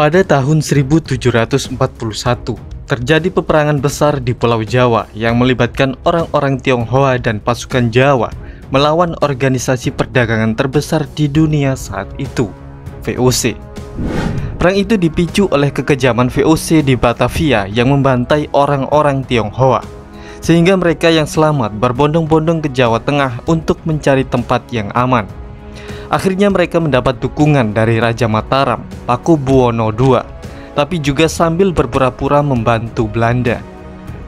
Pada tahun 1741, terjadi peperangan besar di Pulau Jawa yang melibatkan orang-orang Tionghoa dan pasukan Jawa melawan organisasi perdagangan terbesar di dunia saat itu, VOC. Perang itu dipicu oleh kekejaman VOC di Batavia yang membantai orang-orang Tionghoa, sehingga mereka yang selamat berbondong-bondong ke Jawa Tengah untuk mencari tempat yang aman. Akhirnya mereka mendapat dukungan dari Raja Mataram, Pakubuwono II, tapi juga sambil berpura-pura membantu Belanda.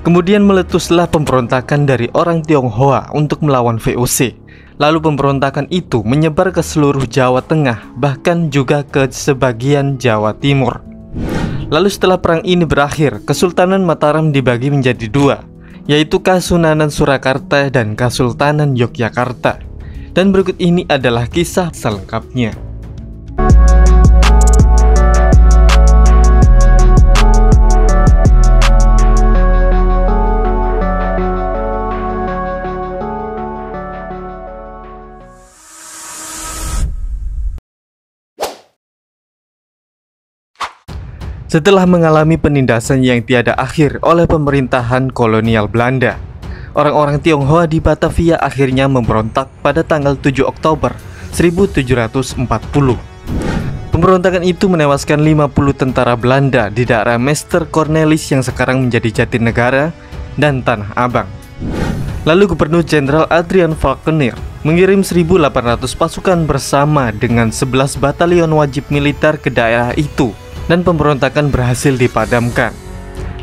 Kemudian meletuslah pemberontakan dari orang Tionghoa untuk melawan VOC. Lalu pemberontakan itu menyebar ke seluruh Jawa Tengah, bahkan juga ke sebagian Jawa Timur. Lalu setelah perang ini berakhir, Kesultanan Mataram dibagi menjadi dua, yaitu Kasunanan Surakarta dan Kesultanan Yogyakarta. Dan berikut ini adalah kisah selengkapnya. Setelah mengalami penindasan yang tiada akhir oleh pemerintahan kolonial Belanda, orang-orang Tionghoa di Batavia akhirnya memberontak pada tanggal 7 Oktober 1740. Pemberontakan itu menewaskan 50 tentara Belanda di daerah Meester Cornelis yang sekarang menjadi Jatinegara dan Tanah Abang. Lalu Gubernur Jenderal Adrian Falkenir mengirim 1.800 pasukan bersama dengan 11 batalion wajib militer ke daerah itu, dan pemberontakan berhasil dipadamkan.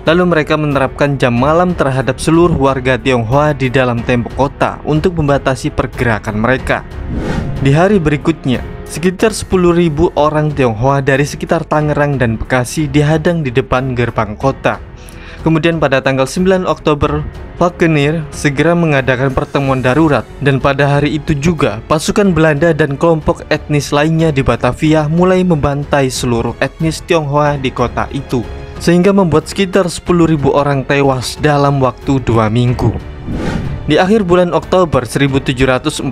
Lalu mereka menerapkan jam malam terhadap seluruh warga Tionghoa di dalam tembok kota untuk membatasi pergerakan mereka. Di hari berikutnya, sekitar 10.000 orang Tionghoa dari sekitar Tangerang dan Bekasi dihadang di depan gerbang kota. Kemudian pada tanggal 9 Oktober, Falkenir segera mengadakan pertemuan darurat, dan pada hari itu juga pasukan Belanda dan kelompok etnis lainnya di Batavia mulai membantai seluruh etnis Tionghoa di kota itu, sehingga membuat sekitar 10.000 orang tewas dalam waktu 2 minggu. Di akhir bulan Oktober 1740,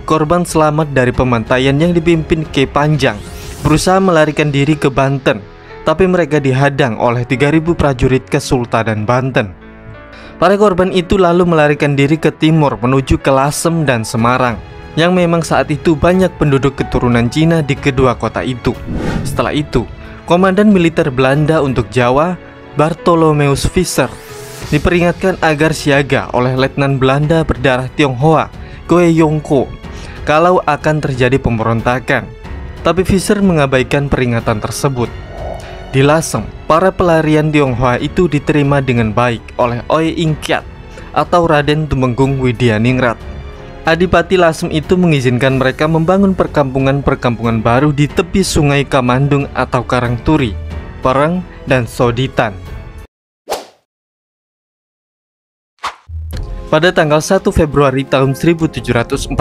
korban selamat dari pembantaian yang dipimpin Ki Panjang berusaha melarikan diri ke Banten, tapi mereka dihadang oleh 3.000 prajurit Kesultanan Banten. Para korban itu lalu melarikan diri ke timur menuju ke Lasem dan Semarang, yang memang saat itu banyak penduduk keturunan Cina di kedua kota itu. Setelah itu, Komandan militer Belanda untuk Jawa, Bartholomeus Visser, diperingatkan agar siaga oleh Letnan Belanda berdarah Tionghoa, Goe Yongko, kalau akan terjadi pemberontakan. Tapi Visser mengabaikan peringatan tersebut. Di Lasem, para pelarian Tionghoa itu diterima dengan baik oleh Oe Ingkiat atau Raden Tumenggung Widyaningrat. Adipati Lasem itu mengizinkan mereka membangun perkampungan-perkampungan baru di tepi sungai Kamandung atau Karangturi, Pereng, dan Soditan. Pada tanggal 1 Februari tahun 1741,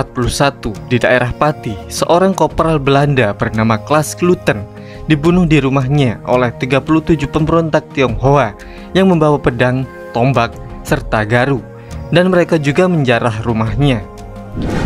di daerah Pati, seorang kopral Belanda bernama Klaas Kluten dibunuh di rumahnya oleh 37 pemberontak Tionghoa yang membawa pedang, tombak, serta garu, dan mereka juga menjarah rumahnya.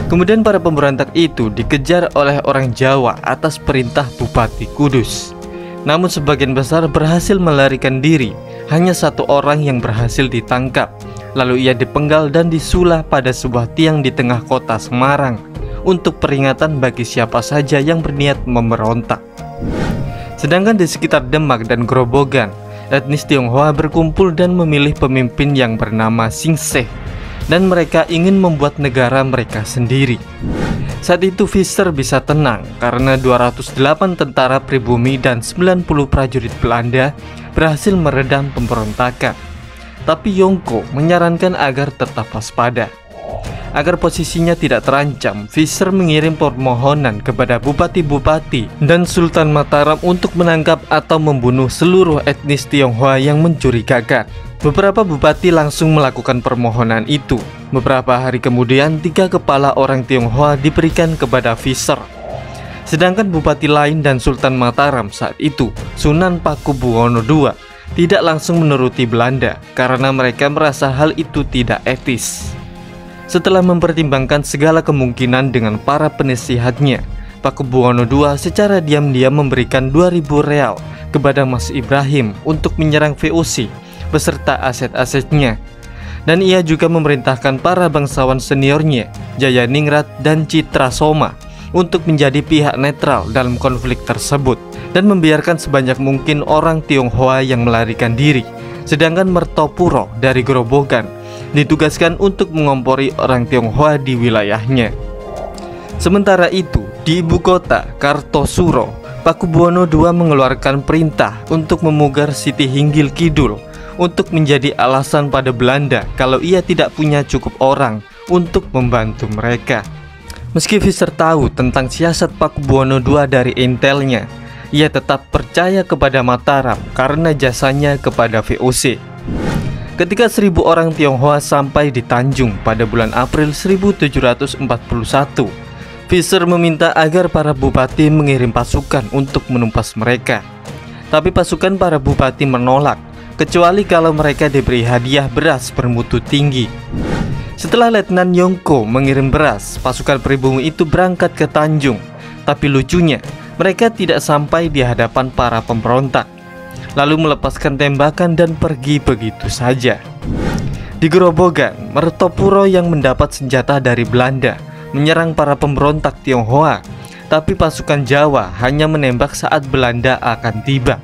Kemudian para pemberontak itu dikejar oleh orang Jawa atas perintah Bupati Kudus. Namun sebagian besar berhasil melarikan diri, hanya satu orang yang berhasil ditangkap. Lalu ia dipenggal dan disulah pada sebuah tiang di tengah kota Semarang untuk peringatan bagi siapa saja yang berniat memberontak. Sedangkan di sekitar Demak dan Grobogan, etnis Tionghoa berkumpul dan memilih pemimpin yang bernama Singseh, dan mereka ingin membuat negara mereka sendiri. Saat itu Visser bisa tenang karena 208 tentara pribumi dan 90 prajurit Belanda berhasil meredam pemberontakan. Tapi Yongko menyarankan agar tetap waspada. Agar posisinya tidak terancam, Visser mengirim permohonan kepada bupati-bupati dan Sultan Mataram untuk menangkap atau membunuh seluruh etnis Tionghoa yang mencurigakan. Beberapa bupati langsung melakukan permohonan itu. Beberapa hari kemudian, 3 kepala orang Tionghoa diberikan kepada Visser. Sedangkan bupati lain dan Sultan Mataram saat itu, Sunan Pakubuwono II, tidak langsung menuruti Belanda karena mereka merasa hal itu tidak etis. Setelah mempertimbangkan segala kemungkinan dengan para penasihatnya, Pakubuwono II secara diam-diam memberikan 2.000 real kepada Mas Ibrahim untuk menyerang VOC beserta aset-asetnya. Dan ia juga memerintahkan para bangsawan seniornya, Jayaningrat dan Citra Soma, untuk menjadi pihak netral dalam konflik tersebut dan membiarkan sebanyak mungkin orang Tionghoa yang melarikan diri. Sedangkan Mertopuro dari Grobogan ditugaskan untuk mengompori orang Tionghoa di wilayahnya. Sementara itu, di ibu kota Kartosuro, Pakubuwono II mengeluarkan perintah untuk memugar Siti Hinggil Kidul untuk menjadi alasan pada Belanda kalau ia tidak punya cukup orang untuk membantu mereka. Meski Visser tahu tentang siasat Pakubuwono II dari intelnya, ia tetap percaya kepada Mataram karena jasanya kepada VOC. Ketika 1.000 orang Tionghoa sampai di Tanjung pada bulan April 1741, Visser meminta agar para bupati mengirim pasukan untuk menumpas mereka. Tapi pasukan para bupati menolak, kecuali kalau mereka diberi hadiah beras bermutu tinggi. Setelah Letnan Yongko mengirim beras, pasukan pribumi itu berangkat ke Tanjung. Tapi lucunya, mereka tidak sampai di hadapan para pemberontak, lalu melepaskan tembakan dan pergi begitu saja. Di Grobogan, Mertopuro yang mendapat senjata dari Belanda menyerang para pemberontak Tionghoa, tapi pasukan Jawa hanya menembak saat Belanda akan tiba.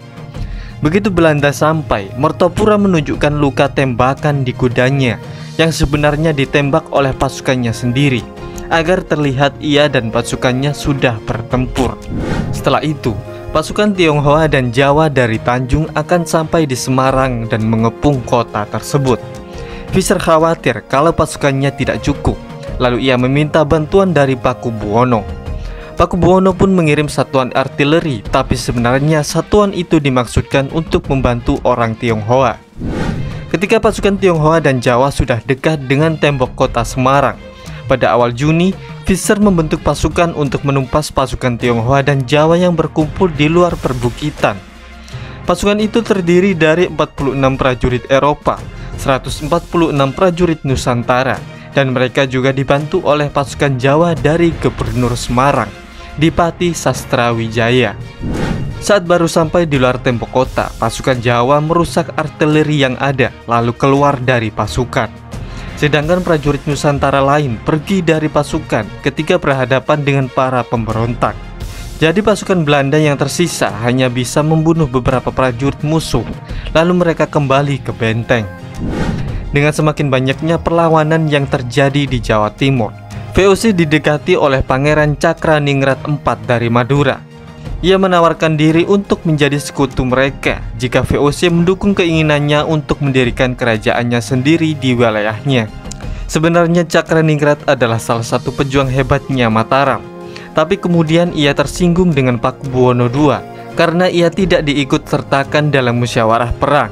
Begitu Belanda sampai, Mertopuro menunjukkan luka tembakan di kudanya yang sebenarnya ditembak oleh pasukannya sendiri, agar terlihat ia dan pasukannya sudah bertempur. Setelah itu, pasukan Tionghoa dan Jawa dari Tanjung akan sampai di Semarang dan mengepung kota tersebut. Visser khawatir kalau pasukannya tidak cukup, lalu ia meminta bantuan dari Pakubuwono. Pakubuwono pun mengirim satuan artileri, tapi sebenarnya satuan itu dimaksudkan untuk membantu orang Tionghoa. Ketika pasukan Tionghoa dan Jawa sudah dekat dengan tembok kota Semarang, pada awal Juni, Visser membentuk pasukan untuk menumpas pasukan Tionghoa dan Jawa yang berkumpul di luar perbukitan. Pasukan itu terdiri dari 46 prajurit Eropa, 146 prajurit Nusantara, dan mereka juga dibantu oleh pasukan Jawa dari Gubernur Semarang, Dipati Sastrawijaya. Saat baru sampai di luar tembok kota, pasukan Jawa merusak artileri yang ada, lalu keluar dari pasukan. Sedangkan prajurit Nusantara lain pergi dari pasukan ketika berhadapan dengan para pemberontak. Jadi pasukan Belanda yang tersisa hanya bisa membunuh beberapa prajurit musuh, lalu mereka kembali ke benteng. Dengan semakin banyaknya perlawanan yang terjadi di Jawa Timur, VOC didekati oleh Pangeran Cakraningrat IV dari Madura. Ia menawarkan diri untuk menjadi sekutu mereka jika VOC mendukung keinginannya untuk mendirikan kerajaannya sendiri di wilayahnya. Sebenarnya Cakraningrat adalah salah satu pejuang hebatnya Mataram, tapi kemudian ia tersinggung dengan Pakubuwono II karena ia tidak diikut sertakan dalam musyawarah perang.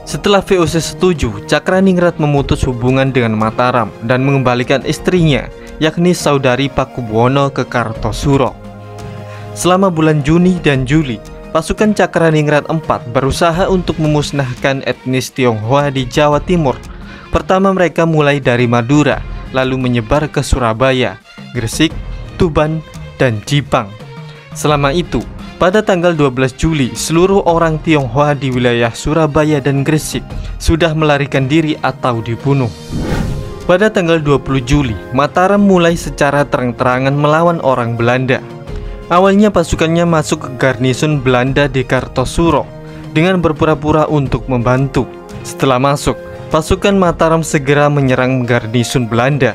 Setelah VOC setuju, Cakraningrat memutus hubungan dengan Mataram dan mengembalikan istrinya, yakni saudari Pakubuwono, ke Kartosuro. Selama bulan Juni dan Juli, pasukan Cakraningrat IV berusaha untuk memusnahkan etnis Tionghoa di Jawa Timur. Pertama mereka mulai dari Madura, lalu menyebar ke Surabaya, Gresik, Tuban, dan Jipang. Selama itu, pada tanggal 12 Juli, seluruh orang Tionghoa di wilayah Surabaya dan Gresik sudah melarikan diri atau dibunuh. Pada tanggal 20 Juli, Mataram mulai secara terang-terangan melawan orang Belanda. Awalnya pasukannya masuk ke garnison Belanda di Kartosuro dengan berpura-pura untuk membantu. Setelah masuk, pasukan Mataram segera menyerang garnison Belanda.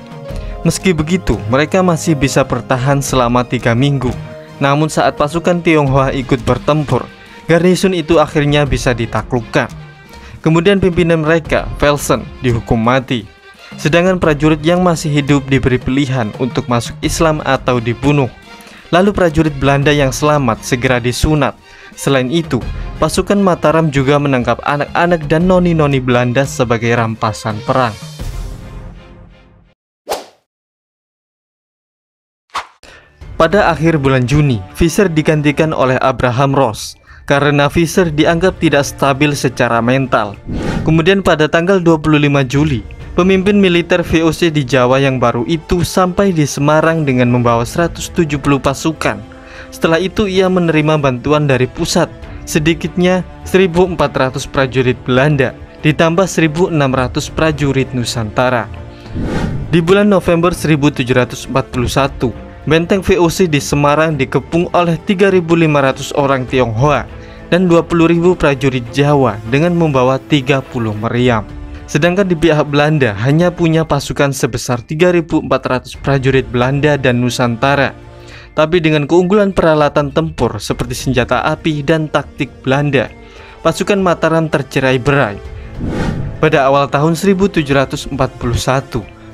Meski begitu, mereka masih bisa bertahan selama 3 minggu. Namun saat pasukan Tionghoa ikut bertempur, garnison itu akhirnya bisa ditaklukkan. Kemudian pimpinan mereka, Velsen, dihukum mati. Sedangkan prajurit yang masih hidup diberi pilihan untuk masuk Islam atau dibunuh. Lalu prajurit Belanda yang selamat segera disunat. Selain itu, pasukan Mataram juga menangkap anak-anak dan noni-noni Belanda sebagai rampasan perang. Pada akhir bulan Juni, Visser digantikan oleh Abraham Ross karena Visser dianggap tidak stabil secara mental. Kemudian pada tanggal 25 Juli, pemimpin militer VOC di Jawa yang baru itu sampai di Semarang dengan membawa 170 pasukan. Setelah itu ia menerima bantuan dari pusat sedikitnya 1.400 prajurit Belanda ditambah 1.600 prajurit Nusantara. Di bulan November 1741, benteng VOC di Semarang dikepung oleh 3.500 orang Tionghoa dan 20.000 prajurit Jawa dengan membawa 30 meriam. Sedangkan di pihak Belanda hanya punya pasukan sebesar 3.400 prajurit Belanda dan Nusantara. Tapi dengan keunggulan peralatan tempur seperti senjata api dan taktik Belanda, pasukan Mataram tercerai-berai. Pada awal tahun 1741,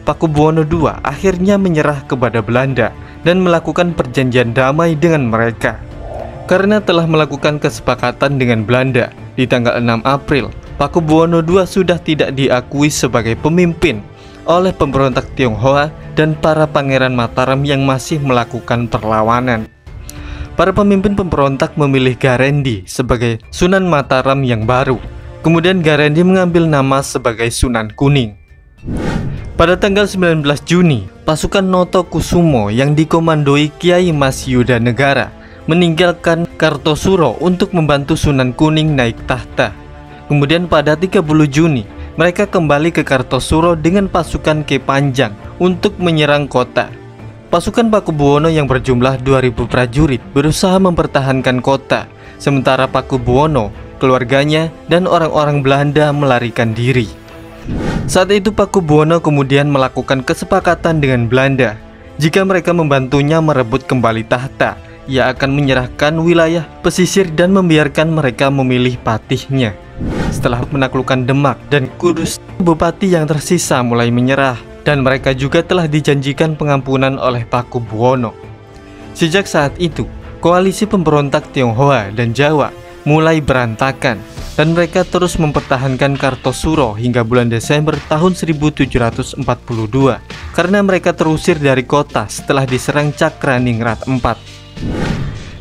Pakubuwono II akhirnya menyerah kepada Belanda dan melakukan perjanjian damai dengan mereka. Karena telah melakukan kesepakatan dengan Belanda, di tanggal 6 April, Pakubuwono II sudah tidak diakui sebagai pemimpin oleh pemberontak Tionghoa dan para pangeran Mataram yang masih melakukan perlawanan. Para pemimpin pemberontak memilih Garendi sebagai Sunan Mataram yang baru. Kemudian Garendi mengambil nama sebagai Sunan Kuning. Pada tanggal 19 Juni, pasukan Notokusumo yang dikomandoi Kiai Mas Yuda Negara meninggalkan Kartosuro untuk membantu Sunan Kuning naik tahta. Kemudian pada 30 Juni, mereka kembali ke Kartosuro dengan pasukan Ki Panjang untuk menyerang kota. Pasukan Pakubuwono yang berjumlah 2.000 prajurit berusaha mempertahankan kota, sementara Pakubuwono, keluarganya, dan orang-orang Belanda melarikan diri. Saat itu Pakubuwono kemudian melakukan kesepakatan dengan Belanda. Jika mereka membantunya merebut kembali tahta, ia akan menyerahkan wilayah pesisir dan membiarkan mereka memilih patihnya. Setelah menaklukkan Demak dan Kudus, bupati yang tersisa mulai menyerah, dan mereka juga telah dijanjikan pengampunan oleh Pakubuwono. Sejak saat itu, koalisi pemberontak Tionghoa dan Jawa mulai berantakan, dan mereka terus mempertahankan Kartosuro hingga bulan Desember tahun 1742 karena mereka terusir dari kota setelah diserang Cakraningrat IV.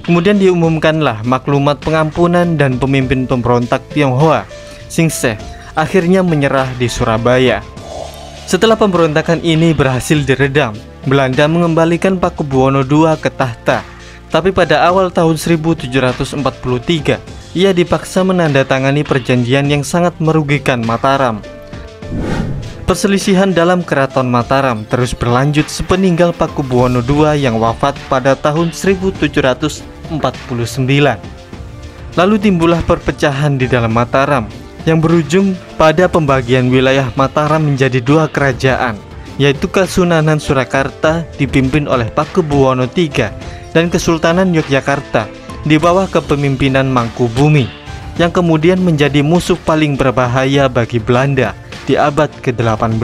Kemudian diumumkanlah maklumat pengampunan dan pemimpin pemberontak Tionghoa, Singse, akhirnya menyerah di Surabaya. Setelah pemberontakan ini berhasil diredam, Belanda mengembalikan Pakubuwono II ke tahta. Tapi pada awal tahun 1743, ia dipaksa menandatangani perjanjian yang sangat merugikan Mataram. Perselisihan dalam keraton Mataram terus berlanjut sepeninggal Pakubuwono II yang wafat pada tahun 1749. Lalu timbullah perpecahan di dalam Mataram yang berujung pada pembagian wilayah Mataram menjadi dua kerajaan, yaitu Kesunanan Surakarta dipimpin oleh Pakubuwono III dan Kesultanan Yogyakarta di bawah kepemimpinan Mangkubumi, yang kemudian menjadi musuh paling berbahaya bagi Belanda di abad ke-18.